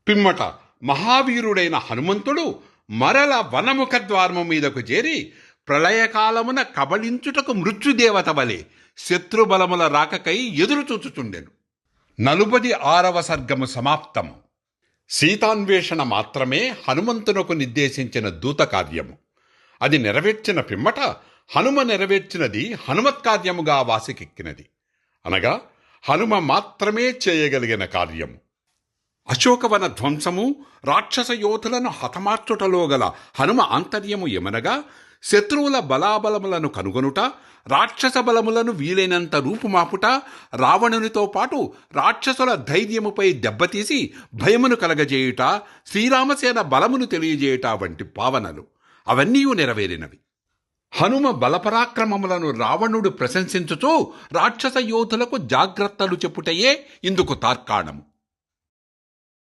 పిమ్మట మహావీరుడైన హనుమంతుడు మరల వనముఖద్వారము మీదకు చేరి ప్రళయకాలమున కబళించుటకు మృత్యుదేవత వలె శత్రుబలముల రాకకై ఎదురు చూచుచుండెను. 46వ సర్గము సమాప్తము. సీతాన్వేషణ మాత్రమే హనుమంతునకు నిర్దేశించిన దూత కార్యము. అది నెరవేర్చిన పిమ్మట హనుమ నెరవేర్చినది హనుమత్కార్యముగా వాసికెక్కినది. అనగా హనుమ మాత్రమే చేయగలిగిన కార్యము. అశోకవన ధ్వంసము, రాక్షస యోధులను హతమార్చుటలో గల హనుమ ఆంతర్యము ఏమనగా శత్రువుల బలాబలములను కనుగొనుట, రాక్షస బలములను వీలైనంత రూపుమాపుట, రావణునితో పాటు రాక్షసుల ధైర్యముపై దెబ్బతీసి భయమును కలగజేయుట, శ్రీరామసేన బలమును తెలియజేయుట వంటి భావనలు అవన్నీ నెరవేరినవి. హనుమ బలపరాక్రమములను రావణుడు ప్రశంసించుతూ రాక్షస యోధులకు జాగ్రత్తలు చెప్పుటయే ఇందుకు తార్కాణము.